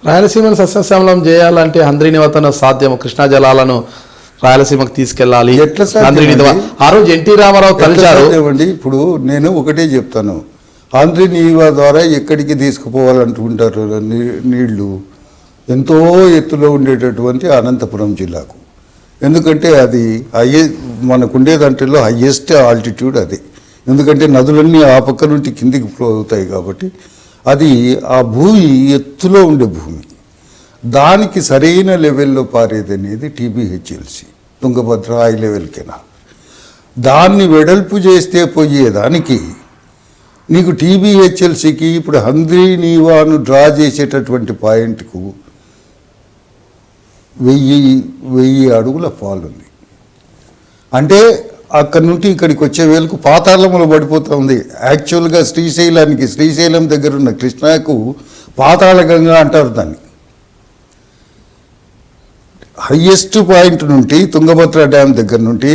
రాయలసీమను సస్యశ్యామలం చేయాలంటే హంద్రీ నివతన సాధ్యం. కృష్ణా జలాలను రాయలసీమకు తీసుకెళ్లాలి. ఆ రోజు ఎన్టీ రామారావు తలిచారు. ఇప్పుడు నేను ఒకటే చెప్తాను, హంద్రీ నీవా ద్వారా ఎక్కడికి తీసుకుపోవాలనుకుంటారు నీళ్లు? ఎంతో ఎత్తులో ఉండేటటువంటి అనంతపురం జిల్లాకు. ఎందుకంటే అది మనకుండే దాంట్లో హయ్యెస్ట్ ఆల్టిట్యూడ్ అది. ఎందుకంటే నదులన్నీ ఆ పక్క నుండి కిందికి ఫ్లో అవుతాయి కాబట్టి అది ఆ భూమి ఎత్తులో ఉండే భూమి. దానికి సరైన లెవెల్లో పారేది అనేది టీబీహెచ్ఎల్సి, తుంగభద్ర హై లెవెల్ కెనాల్. దాన్ని వెడల్పు చేస్తే పోయేదానికి నీకు టీబీహెచ్ఎల్సికి ఇప్పుడు హంద్రీ నీవాను డ్రా చేసేటటువంటి పాయింట్కు 1000 అడుగుల ఫాల్ ఉంది. అంటే అక్కడి నుండి ఇక్కడికి వచ్చే వేలకు పాతాళంలో పడిపోతుంది. యాక్చువల్గా శ్రీశైలం దగ్గర ఉన్న కృష్ణాకు పాతాళగంగా అంటారు దాన్ని. హయ్యెస్ట్ పాయింట్ నుండి తుంగభద్ర డ్యామ్ దగ్గర నుండి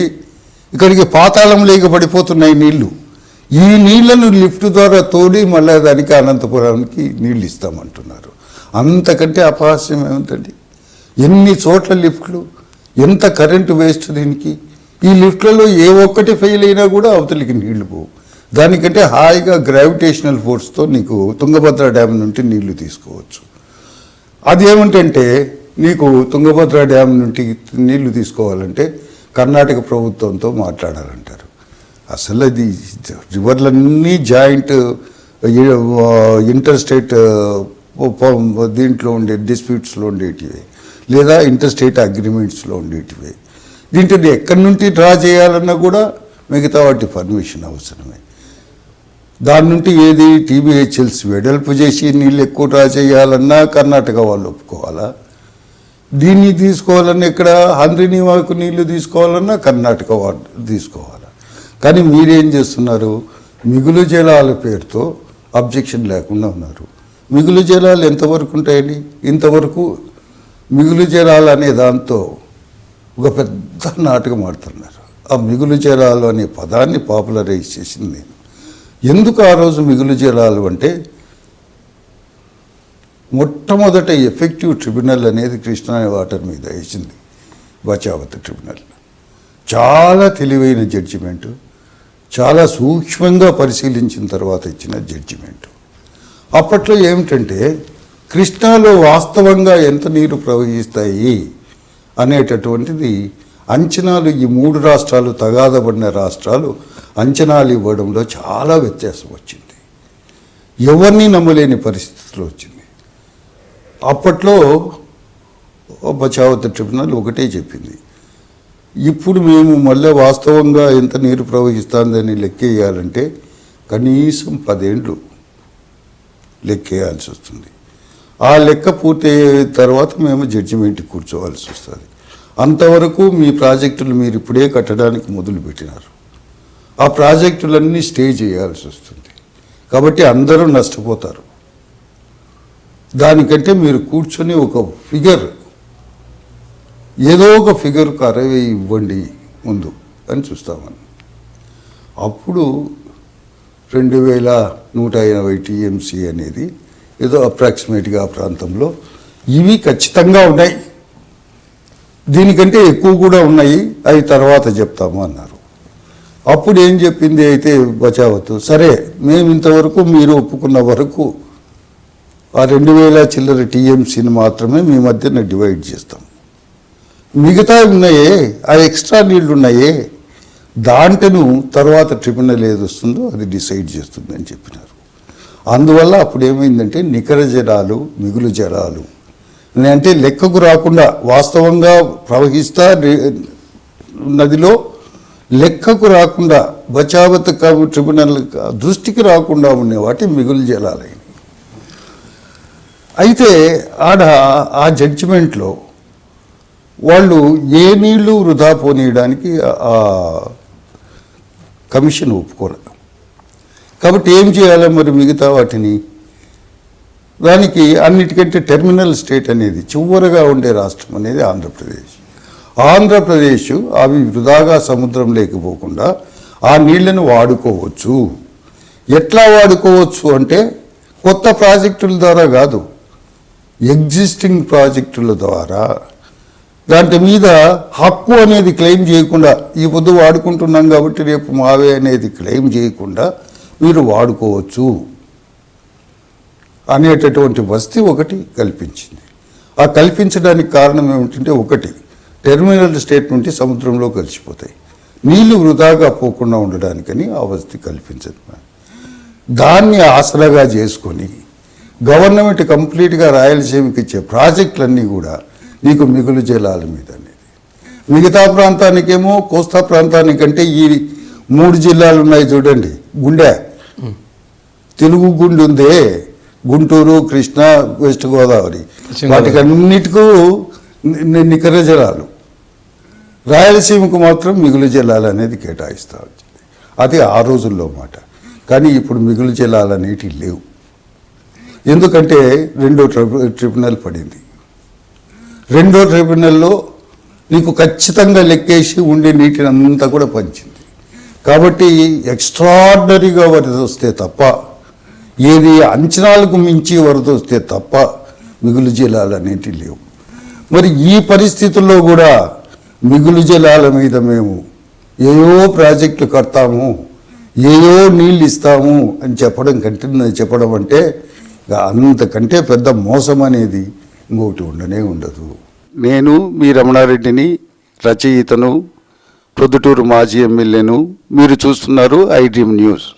ఇక్కడికి పాతాళం లేక పడిపోతున్నాయి నీళ్లు. ఈ నీళ్లను లిఫ్ట్ ద్వారా తోడి మళ్ళీ దానికి అనంతపురానికి నీళ్ళు ఇస్తామంటున్నారు. అంతకంటే అపహాస్యం ఏమిటండి? ఎన్ని చోట్ల లిఫ్ట్లు, ఎంత కరెంటు వేస్ట్ దీనికి. ఈ లిఫ్ట్లలో ఏ ఒక్కటి ఫెయిల్ అయినా కూడా అవతలికి నీళ్లు పోవు. దానికంటే హాయిగా గ్రావిటేషనల్ ఫోర్స్తో నీకు తుంగభద్ర డ్యామ్ నుండి నీళ్లు తీసుకోవచ్చు. అదేమిటంటే నీకు తుంగభద్ర డ్యామ్ నుండి నీళ్లు తీసుకోవాలంటే కర్ణాటక ప్రభుత్వంతో మాట్లాడాలంటారు. అసలు అది రివర్లన్నీ జాయింట్ ఇంటర్ స్టేట్ దీంట్లో ఉండే డిస్ప్యూట్స్లో ఉండేటివే, లేదా ఇంటర్ స్టేట్ అగ్రిమెంట్స్లో ఉండేటివే. దీంట్లో ఎక్కడి నుండి డ్రా చేయాలన్నా కూడా మిగతా వాటి పర్మిషన్ అవసరమే. దాని నుండి ఏది టీబీహెచ్ఎల్సి వెడల్పు చేసి నీళ్ళు ఎక్కువ డ్రా చేయాలన్నా కర్ణాటక వాళ్ళు ఒప్పుకోవాలా? దీన్ని తీసుకోవాలన్నా ఇక్కడ హంద్రీ నీవాకు నీళ్లు తీసుకోవాలన్నా కర్ణాటక వాళ్ళు తీసుకోవాలా? కానీ మీరేం చేస్తున్నారు? మిగులు జలాల పేరుతో అబ్జెక్షన్ లేకుండా ఉన్నారు. మిగులు జలాలు ఎంతవరకు ఉంటాయండి? ఇంతవరకు మిగులు జలాలు అనే దాంతో ఒక పెద్ద నాటకం ఆడుతున్నారు. ఆ మిగులు జలాలు అనే పదాన్ని పాపులరైజ్ చేసింది నేను. ఎందుకు ఆ రోజు మిగులు జలాలు అంటే, మొట్టమొదట ఎఫెక్టివ్ ట్రిబ్యునల్ అనేది కృష్ణా వాటర్ మీద వేసింది బచావత్ ట్రిబ్యునల్. చాలా తెలివైన జడ్జిమెంటు, చాలా సూక్ష్మంగా పరిశీలించిన తర్వాత ఇచ్చిన జడ్జిమెంటు. అప్పట్లో ఏమిటంటే కృష్ణాలో వాస్తవంగా ఎంత నీరు ప్రవహిస్తాయి అనేటటువంటిది అంచనాలు, ఈ 3 రాష్ట్రాలు తగాదపడిన రాష్ట్రాలు అంచనాలు ఇవ్వడంలో చాలా వ్యత్యాసం వచ్చింది. ఎవరిని నమ్మలేని పరిస్థితులు వచ్చింది. అప్పట్లో బచావత్ ట్రిబ్యునల్ ఒకటే చెప్పింది, ఇప్పుడు మేము మళ్ళీ వాస్తవంగా ఎంత నీరు ప్రవహిస్తుందని లెక్కేయాలంటే కనీసం 10 ఏళ్ళు లెక్కేయాల్సి వస్తుంది. ఆ లెక్క పూర్తయ్యే తర్వాత మేము జడ్జిమెంట్కి కూర్చోవాల్సి వస్తుంది. అంతవరకు మీ ప్రాజెక్టులు మీరు ఇప్పుడే కట్టడానికి మొదలుపెట్టినారు. ఆ ప్రాజెక్టులన్నీ స్టే చేయాల్సి వస్తుంది. కాబట్టి అందరూ నష్టపోతారు. దానికంటే మీరు కూర్చొని ఒక ఫిగర్, ఏదో ఒక ఫిగర్కు 60 ఇవ్వండి ముందు అని చూస్తామని. అప్పుడు 2180 టీఎంసీ అనేది ఏదో అప్రాక్సిమేట్గా ఆ ప్రాంతంలో ఇవి ఖచ్చితంగా ఉన్నాయి, దీనికంటే ఎక్కువ కూడా ఉన్నాయి, అవి తర్వాత చెప్తాము అన్నారు. అప్పుడు ఏం చెప్పింది అయితే బచావత్, సరే మేము ఇంతవరకు మీరు ఒప్పుకున్న వరకు ఆ 2000 చిల్లర టీఎంసీని మాత్రమే మీ మధ్యన డివైడ్ చేస్తాం. మిగతా ఉన్నాయే, ఆ ఎక్స్ట్రా నీళ్లు ఉన్నాయే, దాంట్ను తర్వాత ట్రిబ్యునల్ ఏది వస్తుందో అది డిసైడ్ చేస్తుందని చెప్పినారు. అందువల్ల అప్పుడు ఏమైందంటే నికర జలాలు, మిగులు జలాలు అంటే లెక్కకు రాకుండా వాస్తవంగా ప్రవహిస్తా నదిలో లెక్కకు రాకుండా బచావత్ ట్రిబ్యునల్ దృష్టికి రాకుండా ఉండే వాటి మిగులు జలాలైనవి. అయితే ఆ జడ్జిమెంట్లో వాళ్ళు ఏ నీళ్లు వృధా పోనీయడానికి ఆ కమిషన్ ఒప్పుకోలేదు. కాబట్టి ఏం చేయాలి మరి మిగతా వాటిని? దానికి అన్నిటికంటే టెర్మినల్ స్టేట్ అనేది చివరగా ఉండే రాష్ట్రం అనేది ఆంధ్రప్రదేశ్. ఆంధ్రప్రదేశ్ అవి వృధాగా సముద్రం లేకపోకుండా ఆ నీళ్లను వాడుకోవచ్చు. ఎట్లా వాడుకోవచ్చు అంటే కొత్త ప్రాజెక్టుల ద్వారా కాదు, ఎగ్జిస్టింగ్ ప్రాజెక్టుల ద్వారా దాంట్ మీద హక్కు అనేది క్లెయిమ్ చేయకుండా ఈ పొద్దు వాడుకుంటున్నాం కాబట్టి రేపు మావే అనేది క్లెయిమ్ చేయకుండా మీరు వాడుకోవచ్చు అనేటటువంటి వసతి ఒకటి కల్పించింది. ఆ కల్పించడానికి కారణం ఏమిటంటే, ఒకటి టెర్మినల్ స్టేట్ నుండి సముద్రంలో కలిసిపోతాయి, నీళ్లు వృధాగా పోకుండా ఉండడానికని ఆ వసతి కల్పించదు. దాన్ని ఆసరాగా చేసుకొని గవర్నమెంట్ కంప్లీట్గా రాయలసీమకి ఇచ్చే ప్రాజెక్టులన్నీ కూడా నీకు మిగులు జలాల మీద అనేది. మిగతా ప్రాంతానికేమో కోస్తా ప్రాంతానికంటే ఈ 3 జిల్లాలు ఉన్నాయి చూడండి, గుండె తెలుగు గుండె ఉందే, గుంటూరు, కృష్ణా, వెస్ట్ గోదావరి, వాటికన్నిటికూ నికర జలాలు. రాయలసీమకు మాత్రం మిగులు జలాలు అనేది కేటాయిస్తూ వచ్చింది. అది ఆ రోజుల్లో మాట. కానీ ఇప్పుడు మిగులు జలాలు అనేటివి లేవు. ఎందుకంటే రెండో ట్రిబ్యునల్ పడింది. రెండో ట్రిబ్యునల్లో నీకు ఖచ్చితంగా లెక్కేసి ఉండే నీటిని అంతా కూడా పంచింది. కాబట్టి ఎక్స్ట్రాడినరీగా వరద వస్తే తప్ప, ఏది అంచనాలకు మించి వరద వస్తే తప్ప మిగులు జలాలు అనేటివి లేవు. మరి ఈ పరిస్థితుల్లో కూడా మిగులు జలాల మీద మేము ఏయో ప్రాజెక్టులు కడతాము, ఏయో నీళ్ళు ఇస్తాము అని చెప్పడం అంటే అంతకంటే పెద్ద మోసం అనేది ఇంకొకటి ఉండనే ఉండదు. నేను మీ రమణారెడ్డిని, రచయితను, ప్రొద్దుటూరు మాజీ ఎమ్మెల్యేను. మీరు చూస్తున్నారు ఐ డ్రీమ్ న్యూస్.